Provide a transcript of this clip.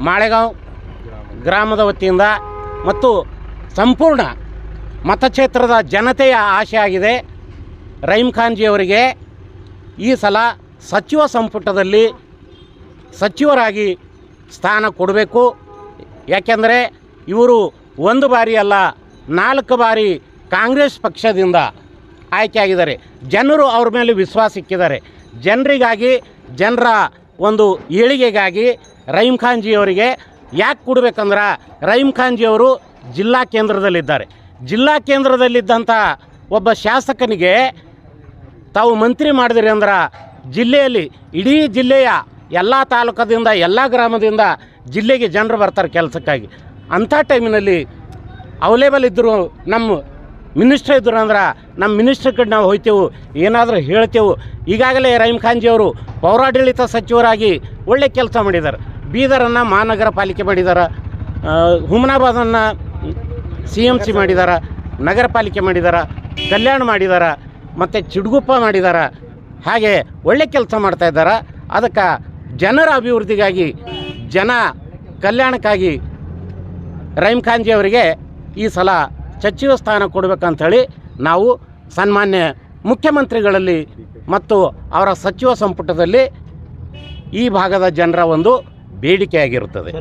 ಮಾಳೆಗಾಂವ್ ಗ್ರಾಮದ ವತಿಯಿಂದ ಮತ್ತು ಸಂಪೂರ್ಣ ಮತಕ್ಷೇತ್ರದ ಜನತೆಯ ಆಶೆ ಆಗಿದೆ. ರಹೀಮ್ ಖಾನ್ಜಿಯವರಿಗೆ ಈ ಸಲ ಸಚಿವ ಸಂಪುಟದಲ್ಲಿ ಸಚಿವರಾಗಿ ಸ್ಥಾನ ಕೊಡಬೇಕು. ಯಾಕೆಂದರೆ ಇವರು ಒಂದು ಬಾರಿ ಅಲ್ಲ 4 ಬಾರಿ ಕಾಂಗ್ರೆಸ್ ಪಕ್ಷದಿಂದ ಆಯ್ಕೆಯಾಗಿದ್ದಾರೆ. ಜನರು ಅವ್ರ ಮೇಲೆ ವಿಶ್ವಾಸ ಇಕ್ಕಿದ್ದಾರೆ. ಜನರಿಗಾಗಿ, ಜನರ ಒಂದು ಏಳಿಗೆಗಾಗಿ ರಹೀಮ್ ಖಾನ್ಜಿಯವರಿಗೆ ಯಾಕೆ ಕೊಡಬೇಕಂದ್ರೆ, ರಹೀಮ್ ಖಾನ್ಜಿಯವರು ಜಿಲ್ಲಾ ಕೇಂದ್ರದಲ್ಲಿದ್ದಾರೆ. ಜಿಲ್ಲಾ ಕೇಂದ್ರದಲ್ಲಿದ್ದಂಥ ಒಬ್ಬ ಶಾಸಕನಿಗೆ ತಾವು ಮಂತ್ರಿ ಮಾಡಿದ್ರಿ ಅಂದ್ರೆ ಜಿಲ್ಲೆಯಲ್ಲಿ ಇಡೀ ಜಿಲ್ಲೆಯ ಎಲ್ಲ ತಾಲೂಕದಿಂದ, ಎಲ್ಲ ಗ್ರಾಮದಿಂದ ಜಿಲ್ಲೆಗೆ ಜನರು ಬರ್ತಾರೆ ಕೆಲಸಕ್ಕಾಗಿ. ಅಂಥ ಟೈಮಿನಲ್ಲಿ ಅವೈಲೇಬಲ್ ಇದ್ದರು, ನಮ್ಮ ಮಿನಿಸ್ಟ್ರ್ ಇದ್ದರು ಅಂದ್ರೆ ನಮ್ಮ ಮಿನಿಸ್ಟ್ರ್ ಕಡೆ ನಾವು ಹೋಗ್ತೇವೆ, ಏನಾದರೂ ಹೇಳ್ತೇವೆ. ಈಗಾಗಲೇ ರಹೀಮ್ ಖಾನ್ಜಿಯವರು ಪೌರಾಡಳಿತ ಸಚಿವರಾಗಿ ಒಳ್ಳೆ ಕೆಲಸ ಮಾಡಿದ್ದಾರೆ. ಬೀದರನ್ನು ಮಹಾನಗರ ಪಾಲಿಕೆ ಮಾಡಿದ್ದಾರೆ, ಹುಮನಾಬಾದನ್ನು CMC ಮಾಡಿದ್ದಾರೆ, ನಗರ ಪಾಲಿಕೆ ಮಾಡಿದ್ದಾರೆ, ಕಲ್ಯಾಣ ಮಾಡಿದ್ದಾರೆ, ಮತ್ತು ಚಿಡ್ಗುಪ್ಪ ಮಾಡಿದ್ದಾರೆ. ಹಾಗೆ ಒಳ್ಳೆ ಕೆಲಸ ಮಾಡ್ತಾಯಿದ್ದಾರೆ. ಅದಕ್ಕೆ ಜನರ ಅಭಿವೃದ್ಧಿಗಾಗಿ, ಜನ ಕಲ್ಯಾಣಕ್ಕಾಗಿ ರಹೀಮ್ ಖಾನ್ಜಿಯವರಿಗೆ ಈ ಸಲ ಸಚಿವ ಸ್ಥಾನ ಕೊಡಬೇಕಂಥೇಳಿ ನಾವು ಸನ್ಮಾನ್ಯ ಮುಖ್ಯಮಂತ್ರಿಗಳಲ್ಲಿ ಮತ್ತು ಅವರ ಸಚಿವ ಸಂಪುಟದಲ್ಲಿ ಈ ಭಾಗದ ಜನರ ಒಂದು ಬೇಡಿಕೆಯಾಗಿರುತ್ತದೆ.